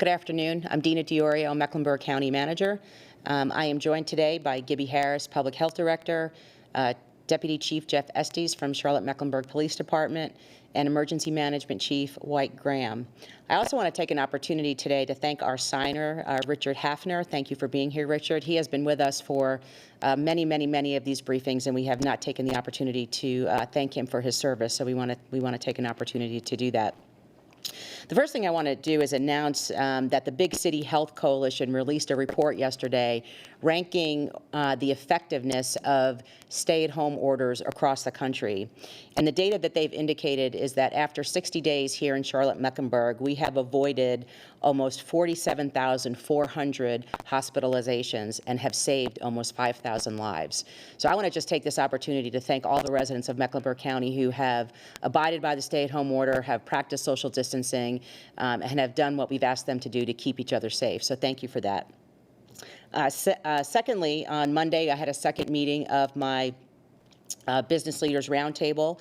Good afternoon. I'm Dina Diorio, Mecklenburg County Manager. I am joined today by Gibby Harris, Public Health Director, Deputy Chief Jeff Estes from Charlotte-Mecklenburg Police Department, and Emergency Management Chief White Graham. I also want to take an opportunity today to thank our signer, Richard Hafner. Thank you for being here, Richard. He has been with us for many of these briefings, and we have not taken the opportunity to thank him for his service. So we want to take an opportunity to do that. The first thing I want to do is announce that the Big City Health Coalition released a report yesterday ranking the effectiveness of stay-at-home orders across the country. And the data that they've indicated is that after 60 days here in Charlotte-Mecklenburg, we have avoided almost 47,400 hospitalizations and have saved almost 5,000 lives. So I want to just take this opportunity to thank all the residents of Mecklenburg County who have abided by the stay-at-home order, have practiced social distancing, and have done what we've asked them to do to keep each other safe. So thank you for that. Secondly, on Monday, I had a second meeting of my Business Leaders Roundtable.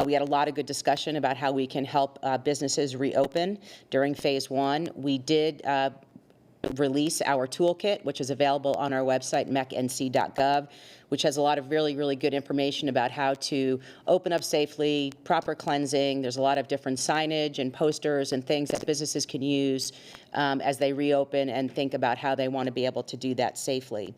We had a lot of good discussion about how we can help businesses reopen during phase one. We did release our toolkit, which is available on our website, mecnc.gov, which has a lot of really good information about how to open up safely, proper cleansing. There's a lot of different signage and posters and things that businesses can use as they reopen and think about how they want to be able to do that safely.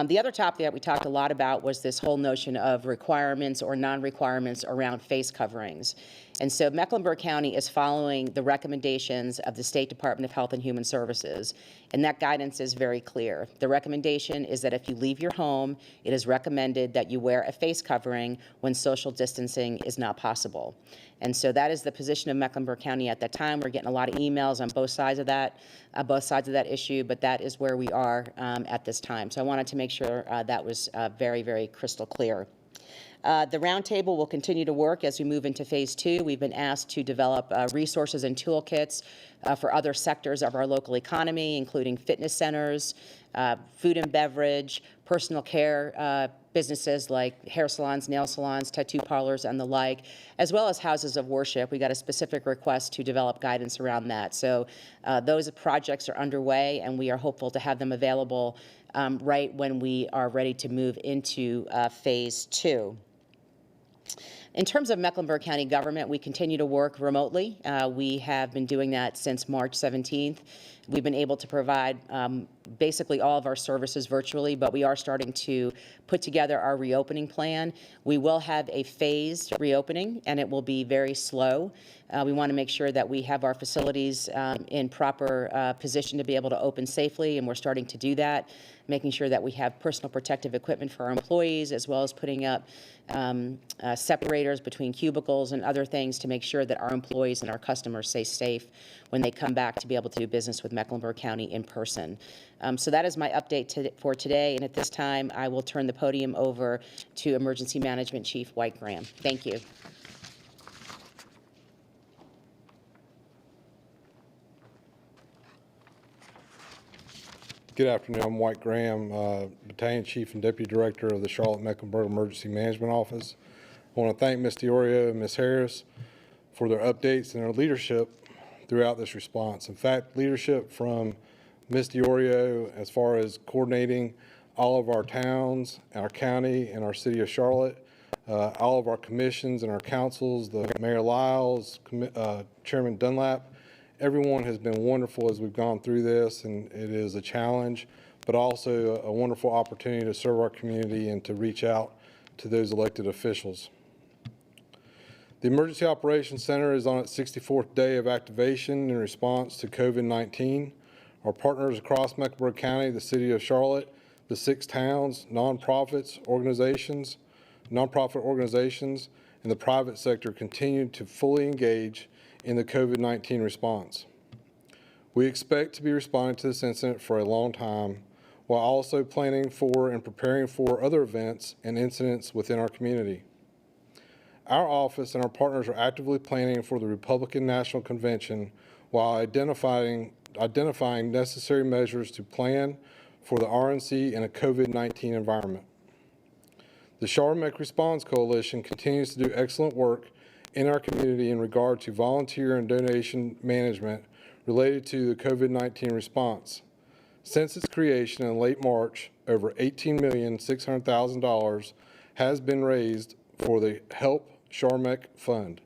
The other topic that we talked a lot about was this whole notion of requirements or non-requirements around face coverings. And so Mecklenburg County is following the recommendations of the State Department of Health and Human Services, and that guidance is very clear. The recommendation is that if you leave your home, it is recommended that you wear a face covering when social distancing is not possible. And so that is the position of Mecklenburg County at that time. We're getting a lot of emails on both sides of that issue, but that is where we are at this time. So I wanted to make sure that was very crystal clear. The roundtable will continue to work as we move into phase two. We've been asked to develop resources and toolkits for other sectors of our local economy, including fitness centers, food and beverage, personal care businesses like hair salons, nail salons, tattoo parlors, and the like, as well as houses of worship. We got a specific request to develop guidance around that. So those projects are underway, and we are hopeful to have them available right when we are ready to move into phase two. In terms of Mecklenburg County government, we continue to work remotely. We have been doing that since March 17th. We've been able to provide basically all of our services virtually, but we are starting to put together our reopening plan. We will have a phased reopening, and it will be very slow. We want to make sure that we have our facilities in proper position to be able to open safely, and we're starting to do that, making sure that we have personal protective equipment for our employees, as well as putting up separators between cubicles and other things to make sure that our employees and our customers stay safe when they come back to be able to do business with Mecklenburg County in person. So that is my update for today, and at this time I will turn the podium over to Emergency Management Chief White Graham. Thank you. Good afternoon. I'm White Graham, Battalion Chief and Deputy Director of the Charlotte-Mecklenburg Emergency Management Office. I want to thank Ms. Diorio and Ms. Harris for their updates and their leadership throughout this response. In fact, leadership from Ms. Diorio as far as coordinating all of our towns, our county, and our city of Charlotte, all of our commissions and our councils, the Mayor Lyles, Chairman Dunlap. Everyone has been wonderful as we've gone through this, and it is a challenge, but also a wonderful opportunity to serve our community and to reach out to those elected officials. The Emergency Operations Center is on its 64th day of activation in response to COVID-19. Our partners across Mecklenburg County, the City of Charlotte, the 6 towns, nonprofit organizations, and the private sector continue to fully engage in the COVID-19 response. We expect to be responding to this incident for a long time, while also planning for and preparing for other events and incidents within our community. Our office and our partners are actively planning for the Republican National Convention while identifying necessary measures to plan for the RNC in a COVID-19 environment. The Charlotte-Meck Response Coalition continues to do excellent work in our community in regard to volunteer and donation management related to the COVID-19 response. Since its creation in late March, over $18,600,000 has been raised for the Help Charmeck Fund.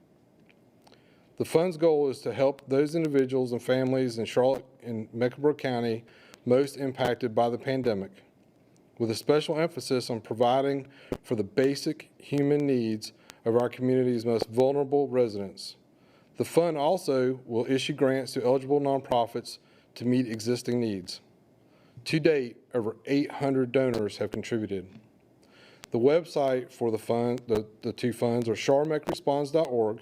The fund's goal is to help those individuals and families in Charlotte and Mecklenburg County most impacted by the pandemic, with a special emphasis on providing for the basic human needs of our community's most vulnerable residents. The fund also will issue grants to eligible nonprofits to meet existing needs. To date, over 800 donors have contributed. The website for the fund, the two funds are charmeckresponds.org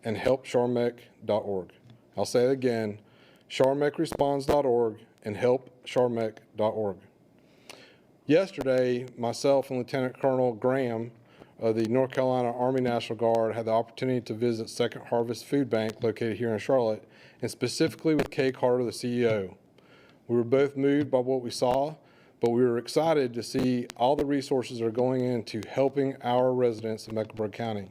and helpcharmeck.org. I'll say it again, charmeckresponds.org and helpcharmeck.org. Yesterday, myself and Lieutenant Colonel Graham of the North Carolina Army National Guard had the opportunity to visit Second Harvest Food Bank located here in Charlotte, and specifically with Kay Carter, the CEO. We were both moved by what we saw, but we were excited to see all the resources that are going into helping our residents in Mecklenburg County.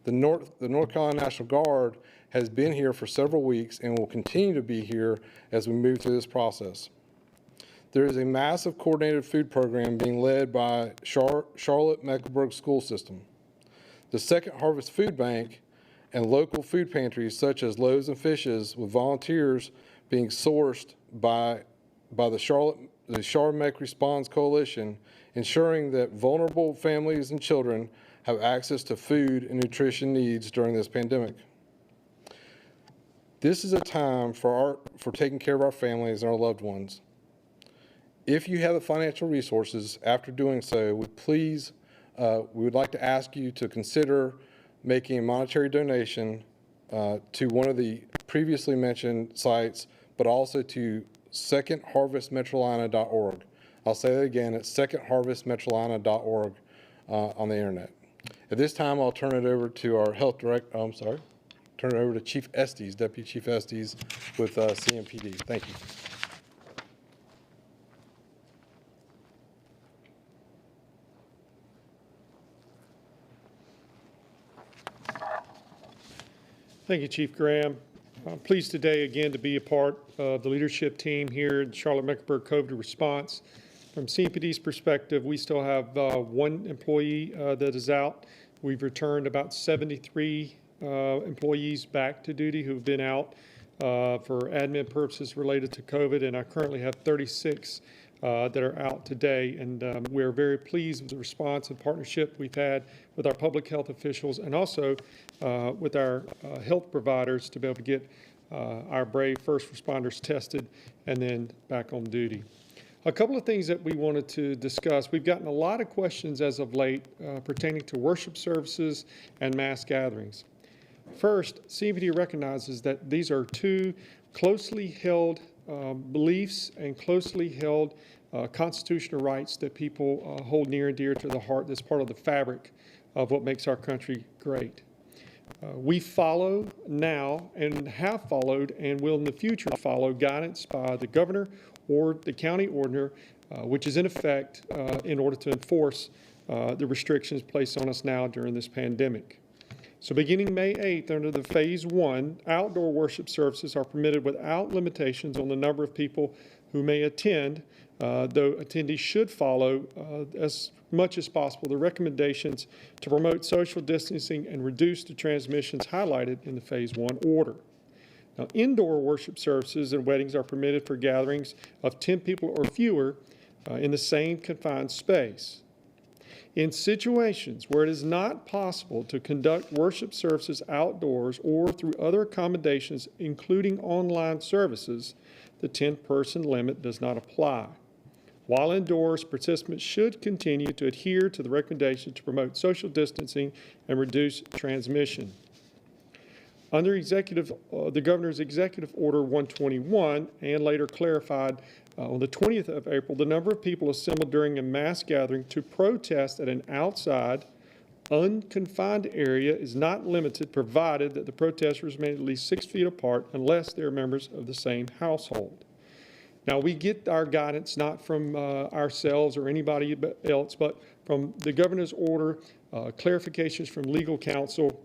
The North Carolina National Guard has been here for several weeks and will continue to be here as we move through this process. There is a massive coordinated food program being led by Charlotte Mecklenburg School System. The Second Harvest Food Bank and local food pantries such as Loaves and Fishes, with volunteers being sourced by the Charmeck Responds Coalition, ensuring that vulnerable families and children have access to food and nutrition needs during this pandemic. This is a time for taking care of our families and our loved ones. If you have the financial resources after doing so, we would like to ask you to consider making a monetary donation to one of the previously mentioned sites, but also to secondharvestmetrolina.org. I'll say that again, it's secondharvestmetrolina.org on the internet. At this time, I'll turn it over to our health director, turn it over to Chief Estes, Deputy Chief Estes with CMPD. Thank you. Thank you, Chief Graham. I'm pleased today again to be a part of the leadership team here in Charlotte-Mecklenburg COVID response. From CMPD's perspective, we still have one employee that is out. We've returned about 73 employees back to duty who've been out for admin purposes related to COVID, and I currently have 36 that are out today, and we're very pleased with the response and partnership we've had with our public health officials and also with our health providers to be able to get our brave first responders tested and then back on duty. A couple of things that we wanted to discuss. We've gotten a lot of questions as of late pertaining to worship services and mass gatherings. First, CMPD recognizes that these are two closely held beliefs and closely held constitutional rights that people hold near and dear to the heart. That's part of the fabric of what makes our country great. We follow now and have followed and will in the future follow guidance by the governor or the county ordinance, which is in effect in order to enforce the restrictions placed on us now during this pandemic. So beginning May 8th, under the Phase 1, outdoor worship services are permitted without limitations on the number of people who may attend, though attendees should follow as much as possible the recommendations to promote social distancing and reduce the transmissions highlighted in the Phase 1 order. Now, indoor worship services and weddings are permitted for gatherings of 10 people or fewer in the same confined space. In situations where it is not possible to conduct worship services outdoors or through other accommodations, including online services, the 10-person limit does not apply. While indoors, participants should continue to adhere to the recommendations to promote social distancing and reduce transmission. Under the Governor's Executive Order 121, and later clarified on the 20th of April, the number of people assembled during a mass gathering to protest at an outside, unconfined area is not limited, provided that the protesters remain at least 6 feet apart unless they are members of the same household. Now, we get our guidance not from ourselves or anybody else, but from the Governor's order, clarifications from legal counsel,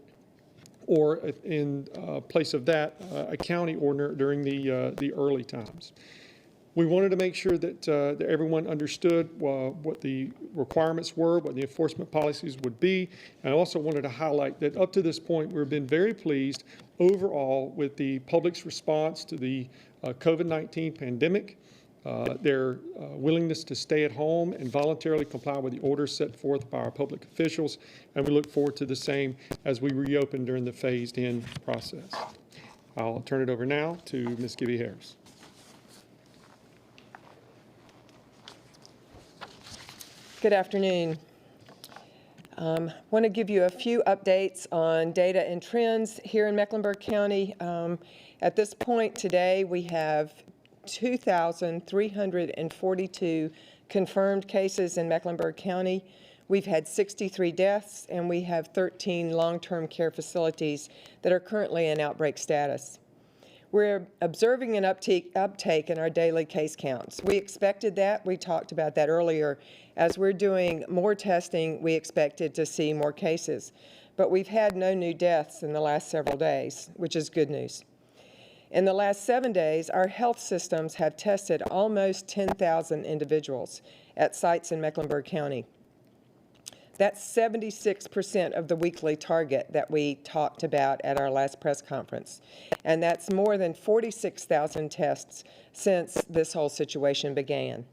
or in place of that, a county ordinance during the early times. We wanted to make sure that everyone understood what the requirements were, what the enforcement policies would be, and I also wanted to highlight that up to this point, we've been very pleased overall with the public's response to the COVID-19 pandemic, their willingness to stay at home and voluntarily comply with the orders set forth by our public officials, and we look forward to the same as we reopen during the phased-in process. I'll turn it over now to Ms. Gibby Harris. Good afternoon. Want to give you a few updates on data and trends here in Mecklenburg County. At this point today, we have 2,342 confirmed cases in Mecklenburg County. We've had 63 deaths, and we have 13 long-term care facilities that are currently in outbreak status. We're observing an uptake in our daily case counts. We expected that. We talked about that earlier. As we're doing more testing, we expected to see more cases. But we've had no new deaths in the last several days, which is good news. In the last 7 days, our health systems have tested almost 10,000 individuals at sites in Mecklenburg County. That's 76% of the weekly target that we talked about at our last press conference. And that's more than 46,000 tests since this whole situation began.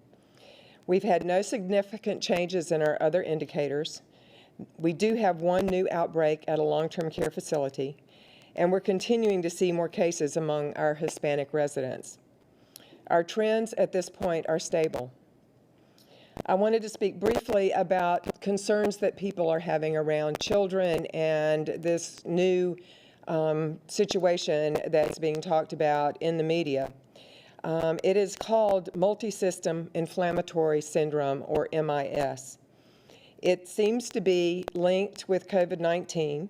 We've had no significant changes in our other indicators. We do have one new outbreak at a long-term care facility, and we're continuing to see more cases among our Hispanic residents. Our trends at this point are stable. I wanted to speak briefly about concerns that people are having around children and this new situation that's being talked about in the media. It is called multisystem inflammatory syndrome, or MIS. It seems to be linked with COVID-19.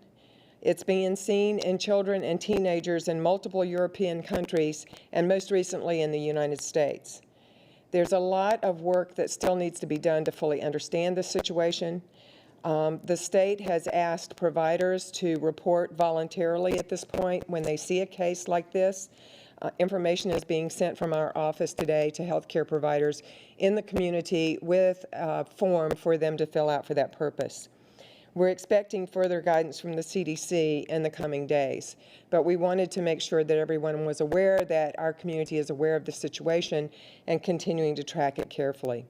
It's being seen in children and teenagers in multiple European countries, and most recently in the United States. There's a lot of work that still needs to be done to fully understand the situation. The state has asked providers to report voluntarily at this point when they see a case like this. Information is being sent from our office today to healthcare providers in the community with a form for them to fill out for that purpose. We're expecting further guidance from the CDC in the coming days, but we wanted to make sure that everyone was aware, that our community is aware of the situation and continuing to track it carefully.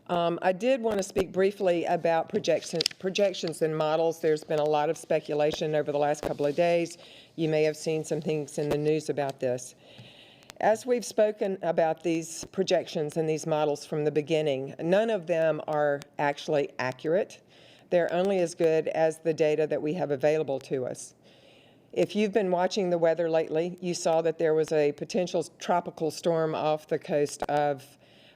I did want to speak briefly about projections and models. There's been a lot of speculation over the last couple of days. You may have seen some things in the news about this. As we've spoken about these projections and these models from the beginning, none of them are actually accurate. They're only as good as the data that we have available to us. If you've been watching the weather lately, you saw that there was a potential tropical storm off the coast of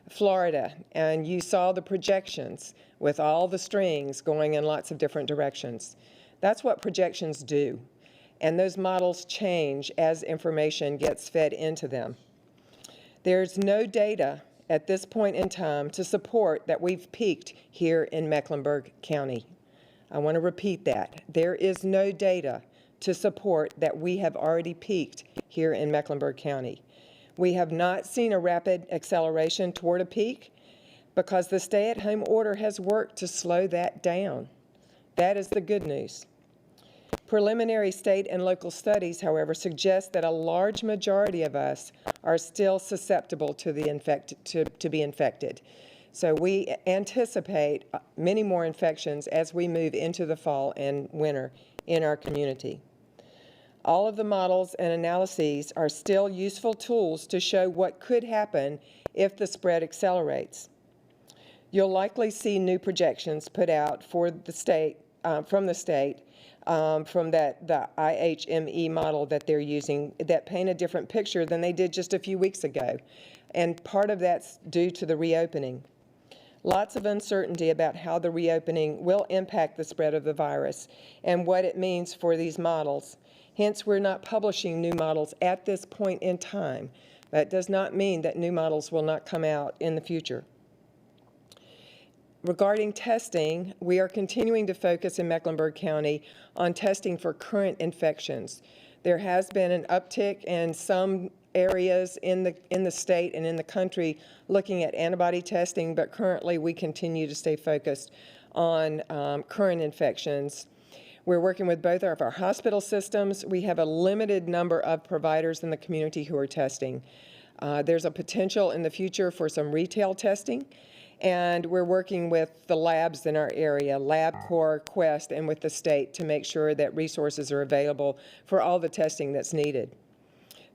Florida, and you saw the projections with all the strings going in lots of different directions. That's what projections do, and those models change as information gets fed into them. There's no data at this point in time to support that we've peaked here in Mecklenburg County. I want to repeat that. There is no data to support that we have already peaked here in Mecklenburg County. We have not seen a rapid acceleration toward a peak because the stay-at-home order has worked to slow that down. That is the good news. Preliminary state and local studies, however, suggest that a large majority of us are still susceptible to be infected. So we anticipate many more infections as we move into the fall and winter in our community. All of the models and analyses are still useful tools to show what could happen if the spread accelerates. You'll likely see new projections put out for the state, from the IHME model that they're using that paint a different picture than they did just a few weeks ago. And part of that's due to the reopening. Lots of uncertainty about how the reopening will impact the spread of the virus and what it means for these models. Hence, we're not publishing new models at this point in time. That does not mean that new models will not come out in the future. Regarding testing, we are continuing to focus in Mecklenburg County on testing for current infections. There has been an uptick in some areas in the state and in the country looking at antibody testing, but currently we continue to stay focused on current infections. We're working with both of our hospital systems. We have a limited number of providers in the community who are testing. There's a potential in the future for some retail testing, and we're working with the labs in our area, LabCorp, Quest, and with the state to make sure that resources are available for all the testing that's needed.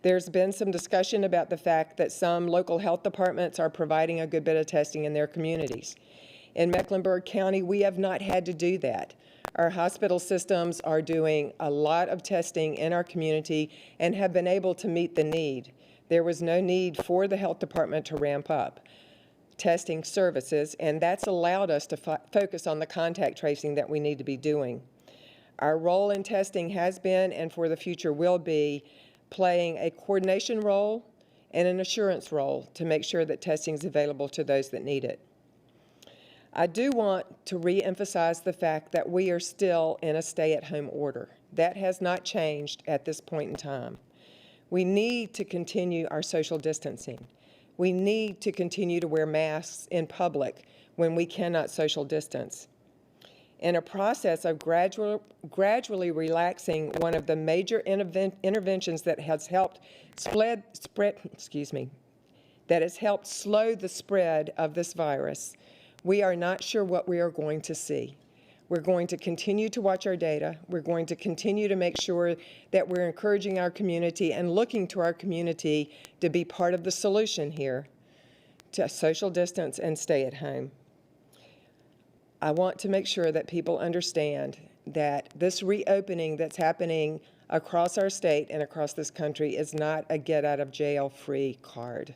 There's been some discussion about the fact that some local health departments are providing a good bit of testing in their communities. In Mecklenburg County, we have not had to do that. Our hospital systems are doing a lot of testing in our community and have been able to meet the need. There was no need for the health department to ramp up testing services, and that's allowed us to focus on the contact tracing that we need to be doing. Our role in testing has been, and for the future will be, playing a coordination role and an assurance role to make sure that testing is available to those that need it. I do want to re-emphasize the fact that we are still in a stay-at-home order. That has not changed at this point in time. We need to continue our social distancing. We need to continue to wear masks in public when we cannot social distance. In a process of gradually relaxing one of the major interventions that has helped that has helped slow the spread of this virus, we are not sure what we are going to see. We're going to continue to watch our data. We're going to continue to make sure that we're encouraging our community and looking to our community to be part of the solution here to social distance and stay at home. I want to make sure that people understand that this reopening that's happening across our state and across this country is not a get-out-of-jail-free card.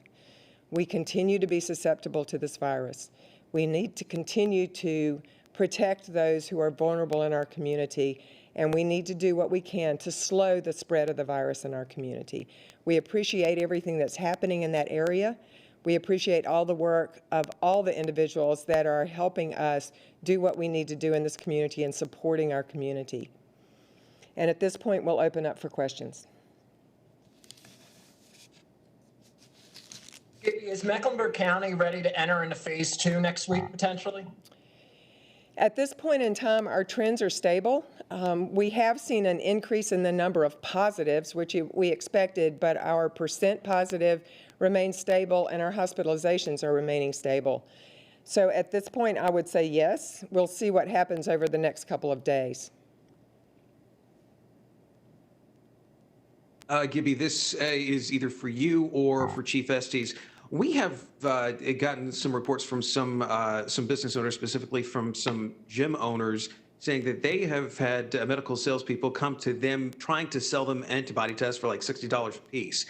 We continue to be susceptible to this virus. We need to continue to protect those who are vulnerable in our community, and we need to do what we can to slow the spread of the virus in our community. We appreciate everything that's happening in that area. We appreciate all the work of all the individuals that are helping us do what we need to do in this community and supporting our community. And at this point, we'll open up for questions. Is Mecklenburg County ready to enter into phase 2 next week, potentially? At this point in time, our trends are stable. We have seen an increase in the number of positives, which we expected, but our percent positive remains stable and our hospitalizations are remaining stable. So at this point, I would say yes. We'll see what happens over the next couple of days. Gibby, this is either for you or for Chief Estes. We have gotten some reports from some business owners, specifically from some gym owners, saying that they have had medical salespeople come to them trying to sell them antibody tests for like $60 a piece.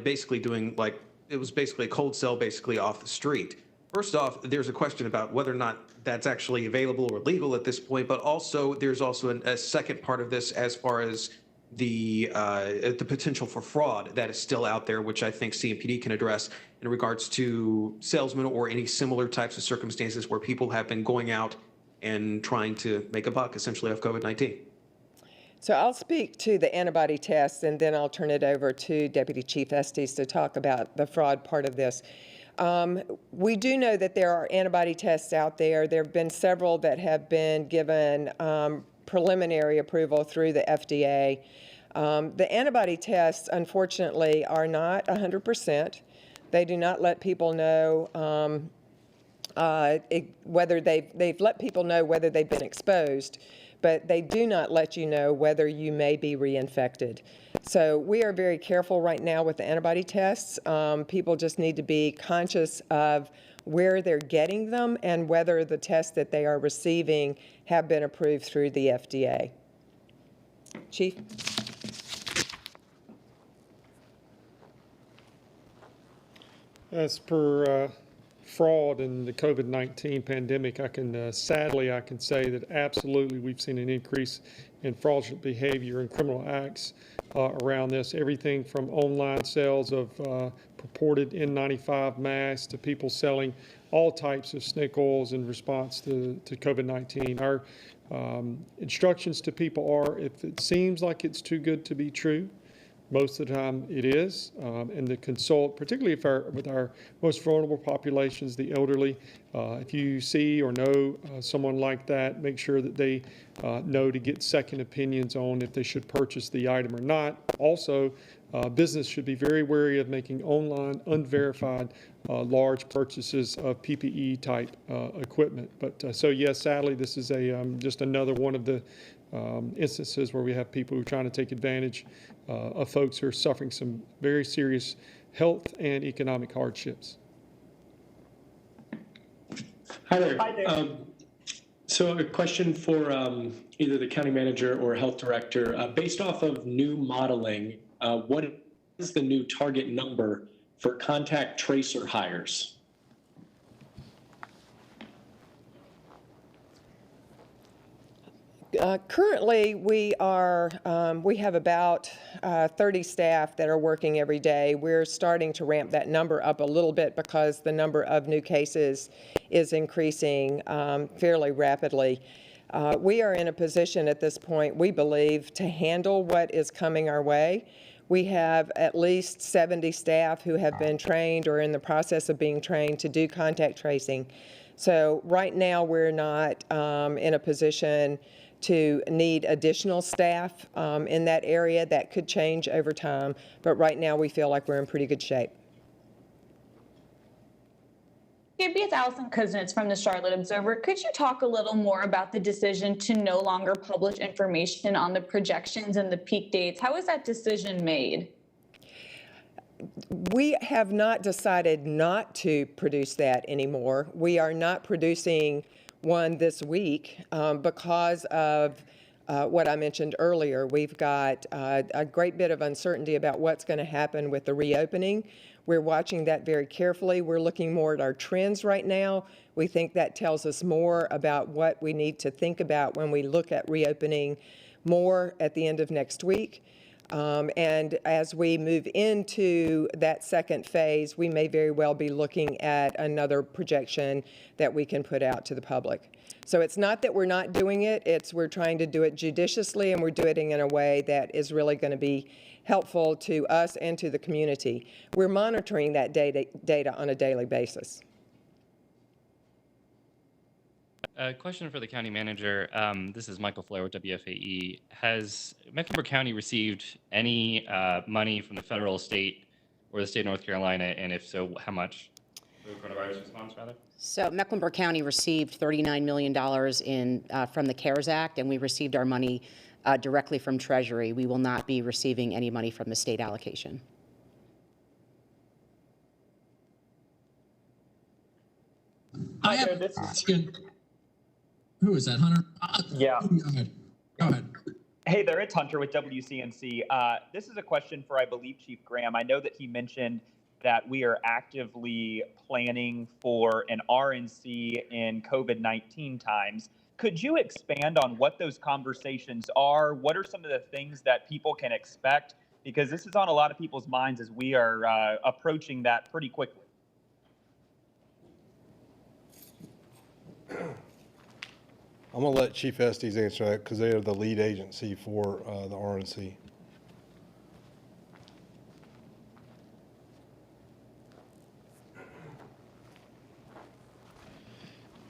Basically doing like, it was basically a cold sell basically off the street. First off, there's a question about whether or not that's actually available or legal at this point, but also there's also a second part of this as far as the potential for fraud that is still out there, which I think CMPD can address in regards to salesmen or any similar types of circumstances where people have been going out and trying to make a buck essentially off COVID-19. So I'll speak to the antibody tests, and then I'll turn it over to Deputy Chief Estes to talk about the fraud part of this. We do know that there are antibody tests out there. There have been several that have been given preliminary approval through the FDA. The antibody tests, unfortunately, are not 100%. They do not let people know whether they've let people know whether they've been exposed, but they do not let you know whether you may be reinfected. So we are very careful right now with the antibody tests. People just need to be conscious of where they're getting them and whether the tests that they are receiving have been approved through the FDA. Chief? As per fraud in the COVID-19 pandemic, sadly I can say that absolutely we've seen an increase and fraudulent behavior and criminal acts around this. Everything from online sales of purported N95 masks to people selling all types of snake oils in response to COVID-19. Our instructions to people are, if it seems like it's too good to be true, most of the time it is, and to consult, particularly with our most vulnerable populations, the elderly. If you see or know someone like that, make sure that they know to get second opinions on if they should purchase the item or not. Also, business should be very wary of making online, unverified, large purchases of PPE type equipment. But so yes, sadly, this is just another one of the instances where we have people who are trying to take advantage of folks who are suffering some very serious health and economic hardships. Hi there. So a question for either the county manager or health director. Based off of new modeling, what is the new target number for contact tracer hires? Currently, we have about 30 staff that are working every day. We're starting to ramp that number up a little bit because the number of new cases is increasing fairly rapidly. We are in a position at this point, we believe, to handle what is coming our way. We have at least 70 staff who have been trained or in the process of being trained to do contact tracing. So right now, we're not in a position to need additional staff in that area. That could change over time, but right now we feel like we're in pretty good shape. Gibby, it's Allison Kuznets from the Charlotte Observer. Could you talk a little more about the decision to no longer publish information on the projections and the peak dates? How was that decision made? We have not decided not to produce that anymore. We are not producing one this week because of what I mentioned earlier. We've got a great bit of uncertainty about what's going to happen with the reopening. We're watching that very carefully. We're looking more at our trends right now. We think that tells us more about what we need to think about when we look at reopening more at the end of next week. And as we move into that second phase, we may very well be looking at another projection that we can put out to the public. So it's not that we're not doing it, it's we're trying to do it judiciously, and we're doing it in a way that is really going to be helpful to us and to the community. We're monitoring that data on a daily basis. A question for the county manager. This is Michael Flair with WFAE. Has Mecklenburg County received any money from the federal, state, or the state of North Carolina, and if so, how much for the coronavirus response, rather? So Mecklenburg County received $39 million from the CARES Act, and we received our money directly from Treasury. We will not be receiving any money from the state allocation. Hi there, this is... Who is that, Hunter? Yeah. Go ahead. Hey there, it's Hunter with WCNC. This is a question for, I believe, Chief Graham. I know that he mentioned that we are actively planning for an RNC in COVID-19 times. Could you expand on what those conversations are? What are some of the things that people can expect? Because this is on a lot of people's minds as we are approaching that pretty quickly. I'm going to let Chief Estes answer that because they are the lead agency for the RNC.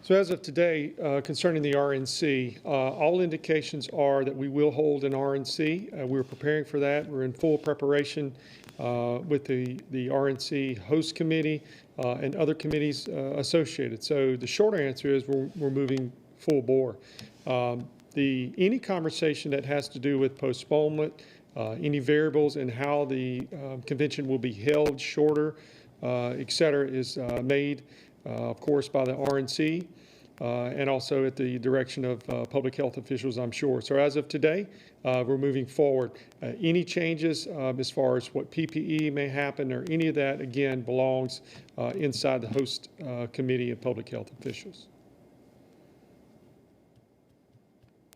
So as of today, concerning the RNC, all indications are that we will hold an RNC. We're preparing for that. We're in full preparation with the RNC host committee and other committees associated. So the short answer is we're moving full bore. Any conversation that has to do with postponement, any variables in how the convention will be held shorter, et cetera, is made, of course, by the RNC and also at the direction of public health officials, I'm sure. So as of today, we're moving forward. Any changes as far as what PPE may happen or any of that, again, belongs inside the host committee of public health officials.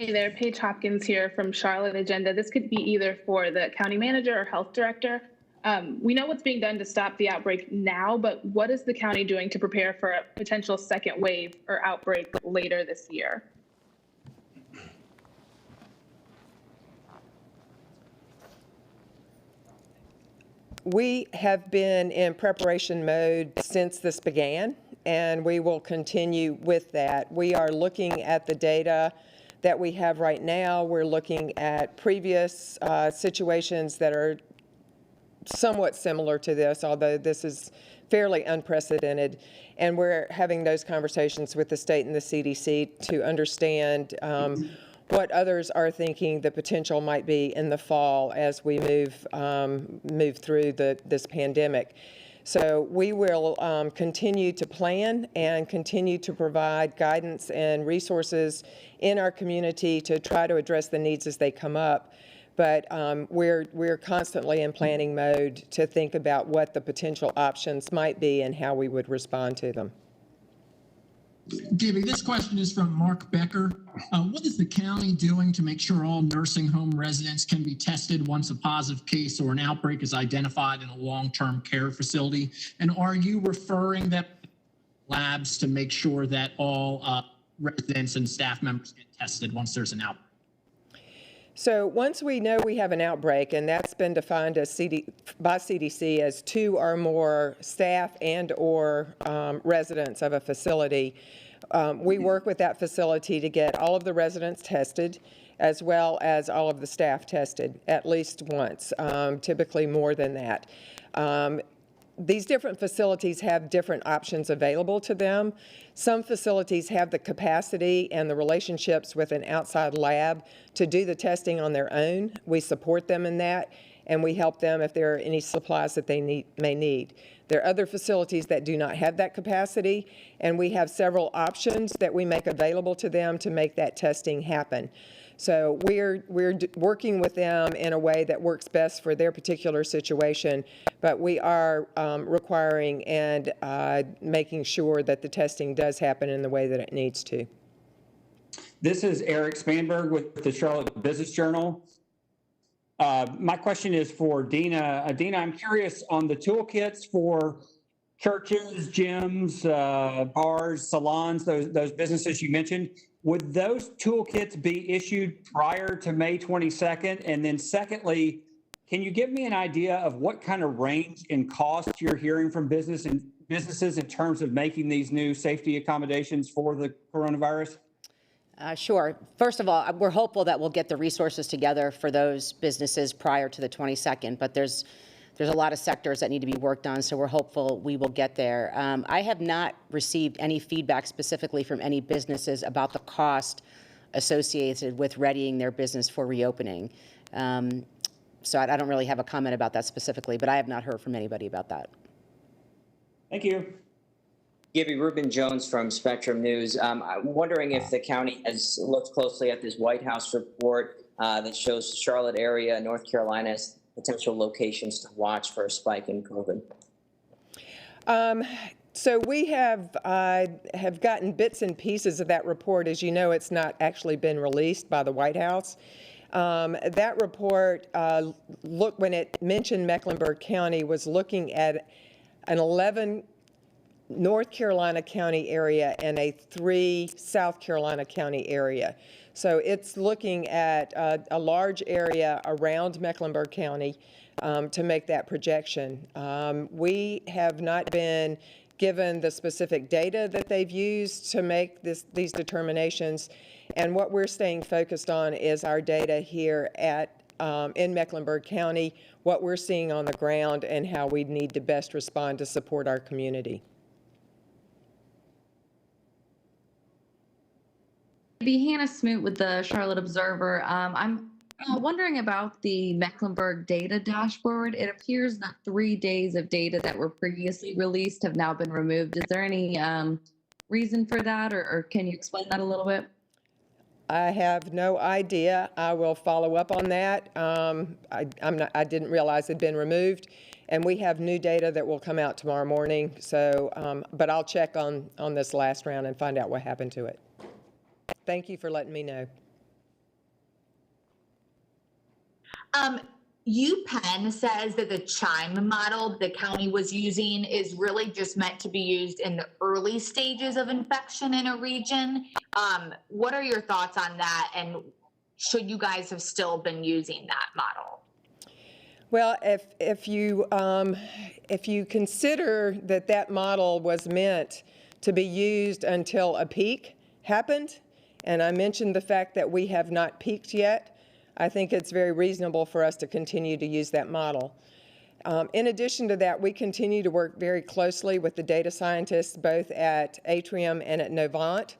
Hey there, Paige Hopkins here from Charlotte Agenda. This could be either for the county manager or health director. We know what's being done to stop the outbreak now, but what is the county doing to prepare for a potential second wave or outbreak later this year? We have been in preparation mode since this began, and we will continue with that. We are looking at the data that we have right now. We're looking at previous situations that are somewhat similar to this, although this is fairly unprecedented. And we're having those conversations with the state and the CDC to understand what others are thinking the potential might be in the fall as we move through this pandemic. So we will continue to plan and continue to provide guidance and resources in our community to try to address the needs as they come up. But we're constantly in planning mode to think about what the potential options might be and how we would respond to them. Gibby, this question is from Mark Becker. What is the county doing to make sure all nursing home residents can be tested once a positive case or an outbreak is identified in a long-term care facility? And are you referring that labs to make sure that all residents and staff members get tested once there's an outbreak? So once we know we have an outbreak, and that's been defined as by CDC as 2 or more staff and or residents of a facility, we work with that facility to get all of the residents tested as well as all of the staff tested at least once, typically more than that. These different facilities have different options available to them. Some facilities have the capacity and the relationships with an outside lab to do the testing on their own. We support them in that, and we help them if there are any supplies that they may need. There are other facilities that do not have that capacity, and we have several options that we make available to them to make that testing happen. So we're working with them in a way that works best for their particular situation, but we are requiring and making sure that the testing does happen in the way that it needs to. This is Eric Spanberg with the Charlotte Business Journal. My question is for Dina. Dina, I'm curious on the toolkits for churches, gyms, bars, salons, those businesses you mentioned. Would those toolkits be issued prior to May 22nd? And then secondly, can you give me an idea of what kind of range in cost you're hearing from businesses in terms of making these new safety accommodations for the coronavirus? Sure. First of all, we're hopeful that we'll get the resources together for those businesses prior to the 22nd, but there's a lot of sectors that need to be worked on, so we're hopeful we will get there. I have not received any feedback specifically from any businesses about the cost associated with readying their business for reopening. So I don't really have a comment about that specifically, but I have not heard from anybody about that. Thank you. Gibby, Ruben Jones from Spectrum News. I'm wondering if the county has looked closely at this White House report that shows Charlotte area, North Carolina, as potential locations to watch for a spike in COVID. So we have gotten bits and pieces of that report. As you know, it's not actually been released by the White House. That report, when it mentioned Mecklenburg County, was looking at an 11 North Carolina County area and a 3 South Carolina County area. So it's looking at a large area around Mecklenburg County to make that projection. We have not been given the specific data that they've used to make these determinations, and what we're staying focused on is our data here in Mecklenburg County, what we're seeing on the ground, and how we need to best respond to support our community. Hannah Smoot with the Charlotte Observer. I'm wondering about the Mecklenburg data dashboard. It appears that 3 days of data that were previously released have now been removed. Is there any reason for that, or can you explain that a little bit? I have no idea. I will follow up on that. I didn't realize it had been removed, and we have new data that will come out tomorrow morning. So, but I'll check on this last round and find out what happened to it. Thank you for letting me know. UPenn says that the CHIME model the county was using is really just meant to be used in the early stages of infection in a region. What are your thoughts on that? And should you guys have still been using that model? Well, if you consider that that model was meant to be used until a peak happened, and I mentioned the fact that we have not peaked yet, I think it's very reasonable for us to continue to use that model. In addition to that, we continue to work very closely with the data scientists both at Atrium and at Novant.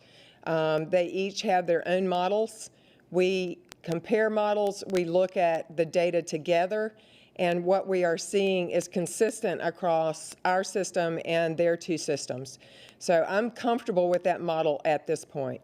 They each have their own models. We compare models, we look at the data together, and what we are seeing is consistent across our system and their two systems. So I'm comfortable with that model at this point.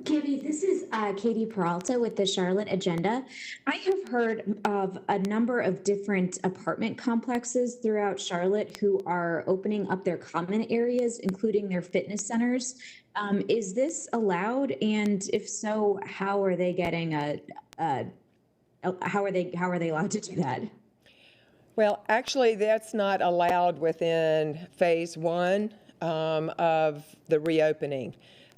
Gibby, this is Katie Peralta with the Charlotte Agenda. I have heard of a number of different apartment complexes throughout Charlotte who are opening up their common areas, including their fitness centers. Is this allowed? And if so, how are they getting how are they allowed to do that? Well, actually, that's not allowed within phase one of the reopening.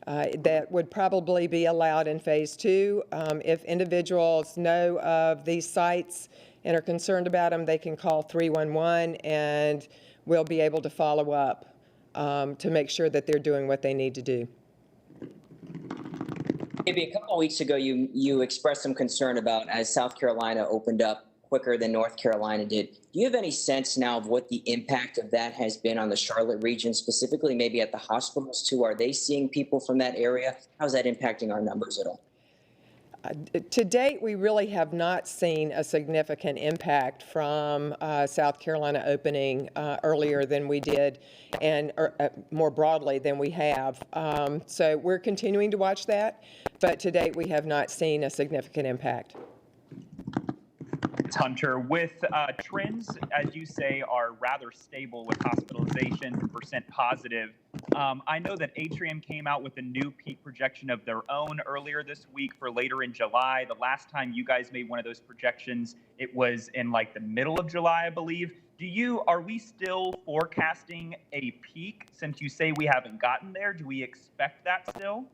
That would probably be allowed in phase two. If individuals know of these sites and are concerned about them, they can call 311 and we'll be able to follow up to make sure that they're doing what they need to do. Maybe a couple of weeks ago, you expressed some concern about as South Carolina opened up quicker than North Carolina did. Do you have any sense now of what the impact of that has been on the Charlotte region, specifically maybe at the hospitals too? Are they seeing people from that area? How's that impacting our numbers at all? To date, we really have not seen a significant impact from South Carolina opening earlier than we did and more broadly than we have. So we're continuing to watch that, but to date, we have not seen a significant impact. Hunter, with trends, as you say, are rather stable with hospitalizations and percent positive. I know that Atrium came out with a new peak projection of their own earlier this week for later in July. The last time you guys made one of those projections, it was in like the middle of July, I believe. Are we still forecasting a peak since you say we haven't gotten there? Do we expect that still?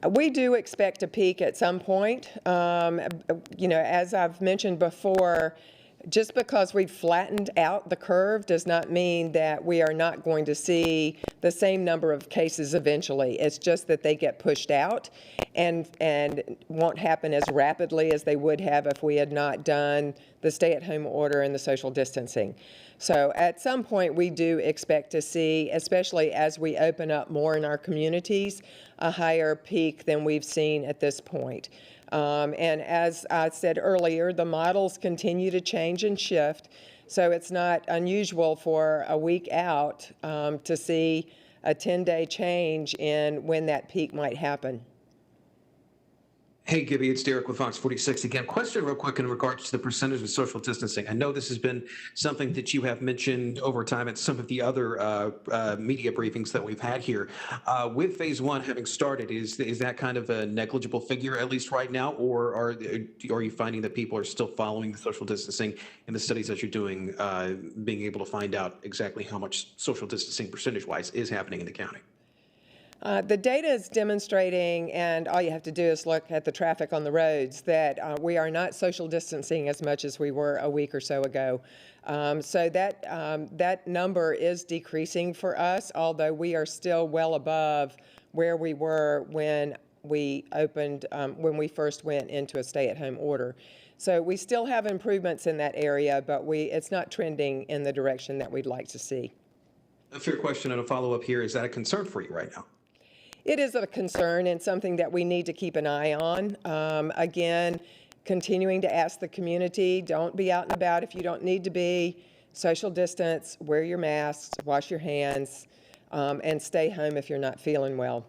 We do expect a peak at some point. As I've mentioned before, just because we've flattened out the curve does not mean that we are not going to see the same number of cases eventually. It's just that they get pushed out and won't happen as rapidly as they would have if we had not done the stay-at-home order and the social distancing. So at some point, we do expect to see, especially as we open up more in our communities, a higher peak than we've seen at this point. And as I said earlier, the models continue to change and shift, so it's not unusual for a week out to see a 10-day change in when that peak might happen. Hey, Gibby, it's Derek with Fox 46 again. Question real quick in regards to the percentage of social distancing. I know this has been something that you have mentioned over time at some of the other media briefings that we've had here. With phase one having started, is that kind of a negligible figure, at least right now, or are you finding that people are still following the social distancing in the studies that you're doing, being able to find out exactly how much social distancing percentage-wise is happening in the county? The data is demonstrating, and all you have to do is look at the traffic on the roads, that we are not social distancing as much as we were a week or so ago. So that number is decreasing for us, although we are still well above where we were when we opened, when we first went into a stay-at-home order. So we still have improvements in that area, but it's not trending in the direction that we'd like to see. A fair question and a follow-up here. Is that a concern for you right now? It is a concern and something that we need to keep an eye on. Again, continuing to ask the community, don't be out and about if you don't need to be. Social distance, wear your masks, wash your hands, and stay home if you're not feeling well.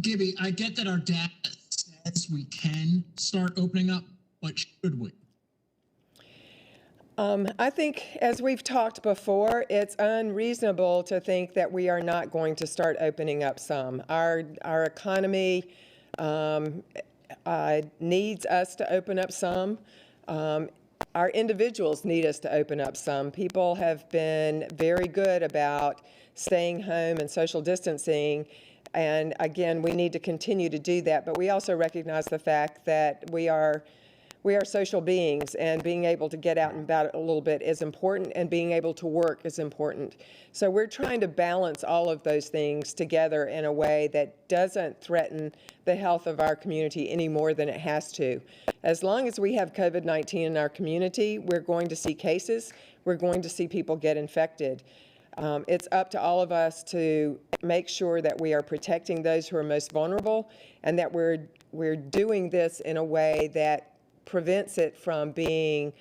Gibby, I get that our data says we can start opening up, but should we? I think, as we've talked before, it's unreasonable to think that we are not going to start opening up some. Our economy needs us to open up some. Our individuals need us to open up some. People have been very good about staying home and social distancing. And again, we need to continue to do that. But we also recognize the fact that we are social beings, and being able to get out and about a little bit is important, and being able to work is important. So we're trying to balance all of those things together in a way that doesn't threaten the health of our community any more than it has to. As long as we have COVID-19 in our community, we're going to see cases, we're going to see people get infected. It's up to all of us to make sure that we are protecting those who are most vulnerable, and that we're doing this in a way that prevents it from being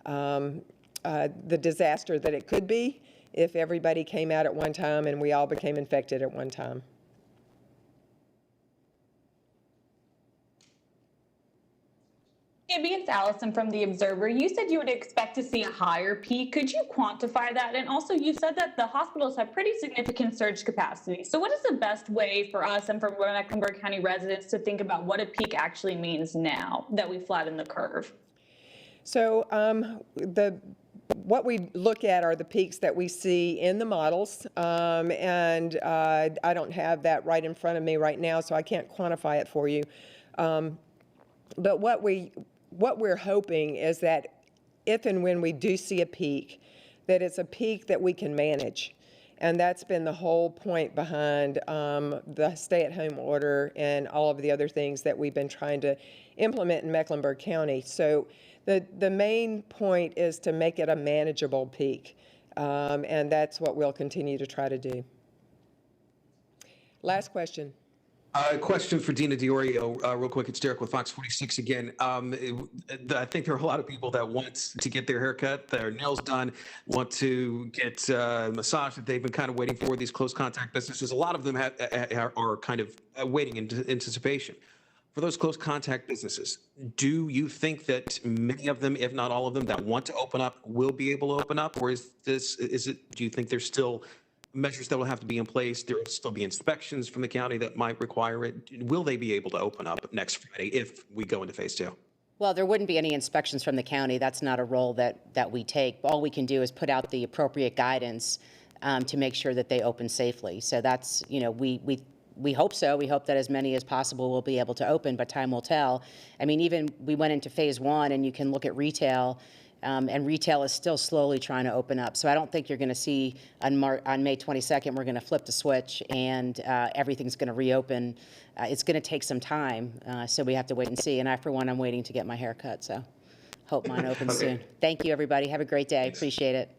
the disaster that it could be if everybody came out at one time and we all became infected at one time. Gibby, it's Allison from The Observer. You said you would expect to see a higher peak. Could you quantify that? And also, you said that the hospitals have pretty significant surge capacity. So what is the best way for us and for Mecklenburg County residents to think about what a peak actually means now that we flatten the curve? So what we look at are the peaks that we see in the models, and I don't have that right in front of me right now, so I can't quantify it for you. But what we're hoping is that if and when we do see a peak, that it's a peak that we can manage. And that's been the whole point behind the stay-at-home order and all of the other things that we've been trying to implement in Mecklenburg County. So the main point is to make it a manageable peak, and that's what we'll continue to try to do. Last question. A question for Dina Diorio, real quick. It's Derek with Fox 46 again. I think there are a lot of people that want to get their haircut, their nails done, want to get a massage that they've been kind of waiting for. These close contact businesses, a lot of them are kind of waiting in anticipation. For those close contact businesses, do you think that many of them, if not all of them, that want to open up will be able to open up, or do you think there's still measures that will have to be in place? There will still be inspections from the county that might require it. Will they be able to open up next Friday if we go into phase 2? Well, there wouldn't be any inspections from the county. That's not a role that we take. All we can do is put out the appropriate guidance to make sure that they open safely. So that's, we hope so. We hope that as many as possible will be able to open, but time will tell. I mean, even we went into phase 1, and you can look at retail, and retail is still slowly trying to open up. So I don't think you're going to see on May 22nd, we're going to flip the switch and everything's going to reopen. It's going to take some time, so we have to wait and see. And I, for one, I'm waiting to get my hair cut, so hope mine opens soon. Thank you, everybody. Have a great day. Appreciate it.